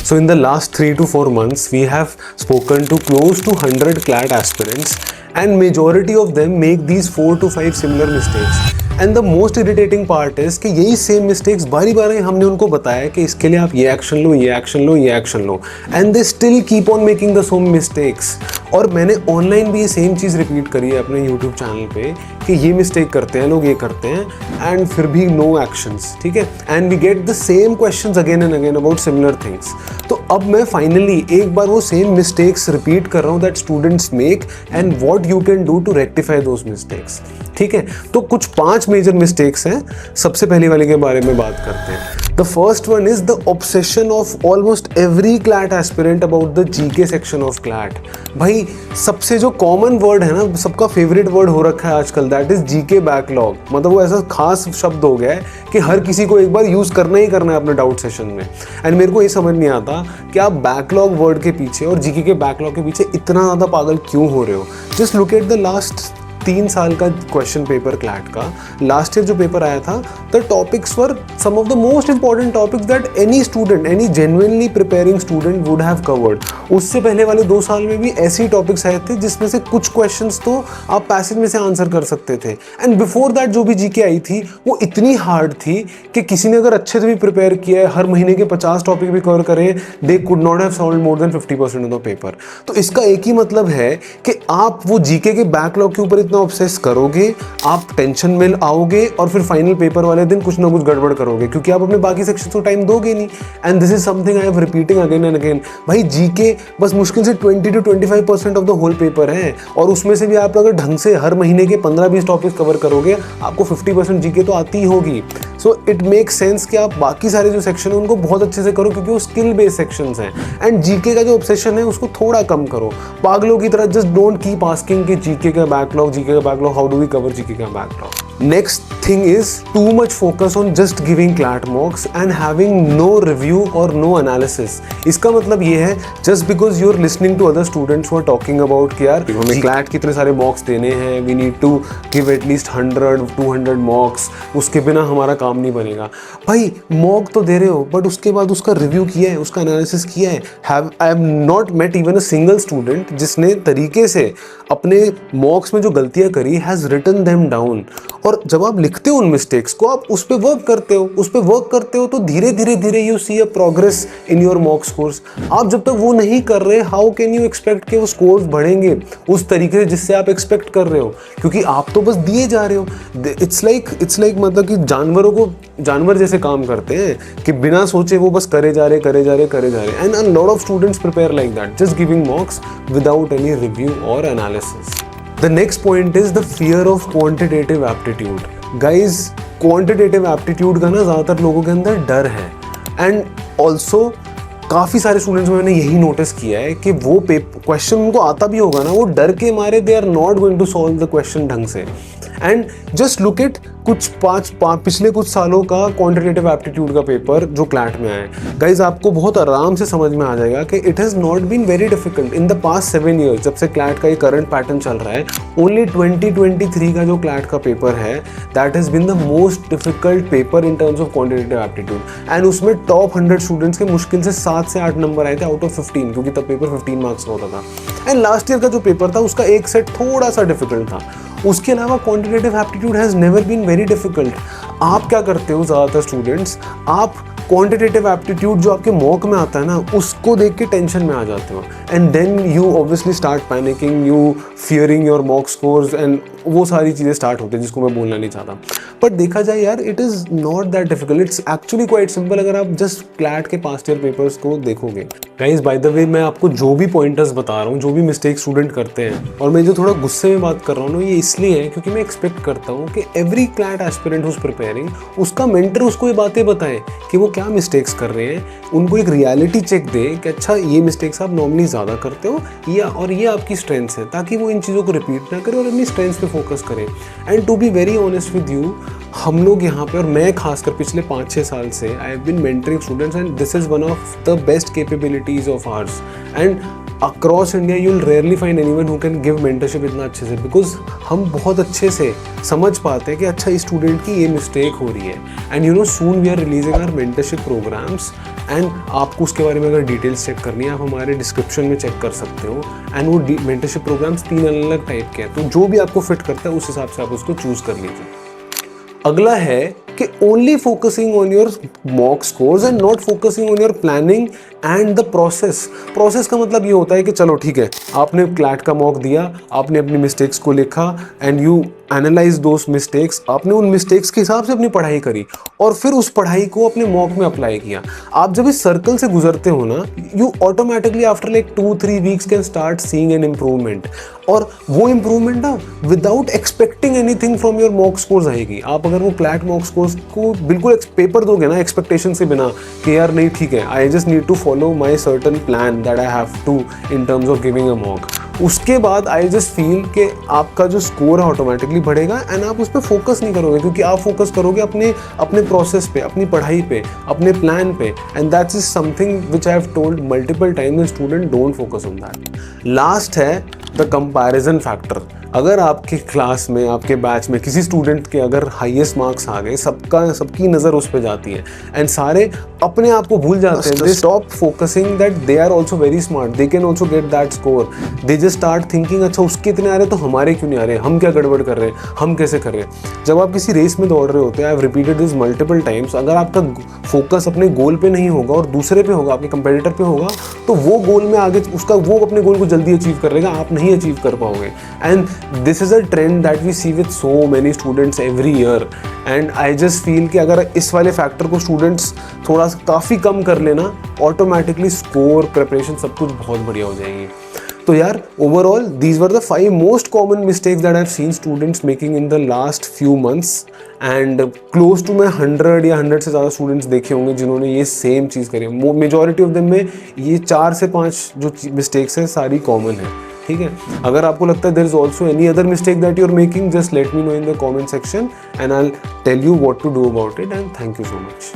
So in the last 3 to 4 months, we have spoken to close to 100 CLAT aspirants, and majority of them make these 4 to 5 similar mistakes. And the most irritating part is कि यही same mistakes बारी बारी हमने उनको बताया कि इसके लिए आप ये एक्शन लो, ये एक्शन लो, ये action low, and they still keep on making the same mistakes. और मैंने ऑनलाइन भी ये सेम चीज़ रिपीट करी है अपने यूट्यूब चैनल पे कि ये मिस्टेक करते हैं लोग, ये करते हैं, एंड फिर भी नो एक्शंस. ठीक है, and we get the same questions again and again about similar things. तो अब मैं फाइनली एक बार वो सेम मिस्टेक्स रिपीट कर रहा हूँ that students make, and what you can do to rectify those mistakes. ठीक है, तो कुछ 5 मेजर मिस्टेक्स हैं. सबसे पहली वाले के बारे में बात करते हैं. The first one is the obsession of almost every CLAT aspirant about the GK section of CLAT. भाई सबसे जो कॉमन वर्ड है ना, सबका फेवरेट वर्ड हो रखा है आजकल, दैट इज जीके बैकलॉग. मतलब वो ऐसा खास शब्द हो गया है कि हर किसी को एक बार यूज करना ही करना है अपने डाउट सेशन में. एंड मेरे को ये समझ नहीं आता कि आप बैकलॉग वर्ड के पीछे और जीके के बैकलॉग के पीछे इतना ज़्यादा पागल क्यों हो रहे हो. Just look at the last 3 साल का क्वेश्चन पेपर क्लैट का. लास्ट ईयर जो पेपर आया था, the topics were some of the most important topics that any student, any genuinely preparing student would have covered. उससे पहले वाले 2 साल में भी ऐसे ही टॉपिक्स आए थे जिसमें से कुछ क्वेश्चंस तो आप पैसेज में से आंसर कर सकते थे. एंड बिफोर दैट जो भी जीके आई थी वो इतनी हार्ड थी कि किसी ने अगर अच्छे से भी प्रिपेयर किया है, हर महीने के 50 टॉपिक भी कवर करे, they could not have solved more than 50% of the paper. तो इसका एक ही मतलब है कि आप वो जीके के बैकलॉग के ऊपर ऑब्सेस करोगे, आप टेंशन में आओगे और फिर फाइनल पेपर वाले दिन कुछ ना कुछ गड़बड़ करोगे क्योंकि आप अपने बाकी सेक्शन को टाइम दोगे नहीं. And this is something I am repeating again and again. भाई जीके बस मुश्किल से 20 to 25% of the whole paper है, और उसमें से भी आप अगर ढंग से हर महीने के 15-20 टॉपिक्स कवर करोगे, आपको 50% जीके तो आती ही होगी. सो इट मेक्स सेंस कि आप बाकी सारे जो सेक्शन है उनको बहुत अच्छे से करो क्योंकि वो स्किल बेस्ड सेक्शंस हैं. एंड जीके का जो ऑब्सेशन है उसको थोड़ा कम करो. पागलों की तरह जस्ट डोंट कीप आस्किंग कि जीके का बैकलॉग, जीके का backlog, how do we cover GK का backlog. Next thing is too much focus on just giving CLAT mocks and having no review or no analysis. इसका मतलब ये है just because you're listening to other students who are talking about कि यार हमें CLAT कितने सारे mocks देने हैं, we need to give at least 100-200 mocks, उसके बिना हमारा काम नहीं बनेगा. भाई mock तो दे रहे हो बट उसके बाद उसका रिव्यू किया है, उसका एनालिसिस किया है. I have not met even a single student जिसने तरीके से अपने mocks में जो गलतियाँ करी has written them down. और जब आप लिखते हो उन मिस्टेक्स को, आप उस पर वर्क करते हो तो धीरे धीरे you see a progress in your mock scores. आप जब तक वो नहीं कर रहे, हाउ कैन यू एक्सपेक्ट कि वो स्कोर्स बढ़ेंगे उस तरीके से जिससे आप एक्सपेक्ट कर रहे हो, क्योंकि आप तो बस दिए जा रहे हो. इट्स लाइक मतलब कि जानवर जैसे काम करते हैं कि बिना सोचे वो बस करे जा रहे. And a lot of students prepare like that, just giving मॉक्स without any review और analysis. The next point is the fear of quantitative aptitude. Guys, quantitative aptitude का ना ज़्यादातर लोगों के अंदर डर है. एंड ऑल्सो काफ़ी सारे स्टूडेंट्स में मैंने यही नोटिस किया है कि वो क्वेश्चन उनको आता भी होगा ना, वो डर के मारे they are not going to solve the question ढंग से. एंड जस्ट लुक इट कुछ पिछले कुछ सालों का क्वांटिटेटिव एप्टीट्यूड का पेपर जो क्लैट में आया है. गाइज आपको बहुत आराम से समझ में आ जाएगा कि it has not been very difficult in the past 7 years. जब से क्लैट का ये करंट पैटर्न चल रहा है, ओनली 2023 का जो क्लैट का पेपर है that has been the most difficult paper in terms of quantitative aptitude. And उसमें टॉप 100 स्टूडेंट्स के मुश्किल से 7 से 8 नंबर आए थे आउट ऑफ 15, क्योंकि तब पेपर 15 मार्क्स का होता था. एंड लास्ट ईयर का जो पेपर था उसका एक सेट थोड़ा सा डिफिकल्ट था. उसके अलावा quantitative aptitude has never been very difficult. आप क्या करते हो ज़्यादातर स्टूडेंट्स, आप क्वांटिटेटिव एप्टीट्यूड जो आपके मॉक में आता है ना, उसको देख के टेंशन में आ जाते हो. And then you obviously start panicking, you fearing your mock scores, and वो सारी चीज़ें स्टार्ट होती है जिसको मैं बोलना नहीं चाहता. बट देखा जाए यार, it is not that difficult, it's actually quite simple अगर आप जस्ट क्लैट के पास्ट ईयर पेपर्स को देखोगे. गाइज बाय द वे, मैं आपको जो भी पॉइंटर्स बता रहा हूँ, जो भी मिस्टेक स्टूडेंट करते हैं, और मैं जो थोड़ा गुस्से में बात कर रहा हूँ ना, ये इसलिए है क्योंकि मैं एक्सपेक्ट करता हूँ कि every CLAT aspirant who's preparing, उसका मेंटर उसको ये बातें बताए कि वो क्या मिस्टेक्स कर रहे हैं, उनको एक रियलिटी चेक दे कि अच्छा ये मिस्टेक्स आप नॉर्मली ज़्यादा करते हो और ये आपकी स्ट्रेंथ्स है, ताकि वो इन चीज़ों को रिपीट ना करें और अपनी स्ट्रेंथ्स पे फोकस करें. And to be very honest with you, हम लोग यहाँ पे, और मैं खासकर पिछले 5-6 साल से I have been mentoring students, and this is one of the best capabilities of ours. And across India you will rarely find anyone who can give mentorship इतना अच्छे से, बिकॉज हम बहुत अच्छे से समझ पाते हैं कि अच्छा इस स्टूडेंट की ये मिस्टेक हो रही है। And you know soon we are releasing our mentorship programs, and आपको उसके बारे में अगर डिटेल्स चेक करनी है आप हमारे डिस्क्रिप्शन में चेक कर सकते हो। एंड वो मेंटरशिप प्रोग्राम्स 3 अलग अलग टाइप के हैं, तो जो भी आपको फिट करता है उस हिसाब से आप उसको चूज कर लीजिए। अगला है कि only focusing on your mock scores and not focusing on your planning and the process का मतलब ये होता है कि चलो ठीक है, आपने क्लैट का मॉक दिया, आपने अपनी मिस्टेक्स को लिखा and you analyse those mistakes, आपने उन मिस्टेक्स के हिसाब से अपनी पढ़ाई करी और फिर उस पढ़ाई को अपने मॉक में अप्लाई किया। आप जब इस सर्कल से गुजरते हो ना, you automatically after like 2-3 weeks can start seeing an improvement, और वो इम्प्रूवमेंट ना without expecting anything from your mock scores आएगी। आप अगर वो क्लैट मॉक स्कोर्स को बिल्कुल पेपर दोगे ना एक्सपेक्टेशन से बिना कि यार नहीं ठीक है, I just need to follow my certain plan that I have to in terms of giving a mock, उसके बाद आई जस्ट फील कि आपका जो स्कोर है ऑटोमेटिकली बढ़ेगा एंड आप उस पर फोकस नहीं करोगे, क्योंकि आप फोकस करोगे अपने प्रोसेस पे, अपनी पढ़ाई पे, अपने प्लान पे, and that's is something which I have told multiple times and student don't focus on that. Last है द कंपैरिजन फैक्टर। अगर आपके क्लास में, आपके बैच में किसी स्टूडेंट के अगर हाईएस्ट मार्क्स आ गए, सबकी नज़र उस पर जाती है एंड सारे अपने आप को भूल जाते हैं। They stop focusing that they are also very smart, they can also get that score. They just start thinking अच्छा उसके इतने आ रहे तो हमारे क्यों नहीं आ रहे, हम क्या गड़बड़ कर रहे हैं, हम कैसे कर रहे हैं। जब आप किसी रेस में दौड़ रहे होते हैं, I have repeated this multiple times, अगर आपका फोकस अपने गोल पे नहीं होगा और दूसरे पे होगा, आपके कंपेटिटर पे होगा, तो वो गोल में आगे वो अपने गोल को जल्दी अचीव करेगा, आप नहीं अचीव कर पाओगे। And this is a trend that we see with so many students every year, and I just feel कि अगर इस वाले फैक्टर को स्टूडेंट्स थोड़ा काफ़ी कम कर लेना, ऑटोमेटिकली स्कोर, प्रिपरेशन सब कुछ बहुत बढ़िया हो जाएगी। तो यार overall these were the 5 most common mistakes that I have seen students making in the last few months, and close to मैं 100 या 100 से ज़्यादा स्टूडेंट्स देखे होंगे जिन्होंने ये सेम चीज़ करी। मेजॉरिटी ऑफ देम में ये 4 से 5 जो मिस्टेक्स हैं सारी कॉमन है, ठीक है। अगर आपको लगता है there is also any other mistake that you are making, just let me know in the comment section and I will tell you what to do about it, and thank you so much.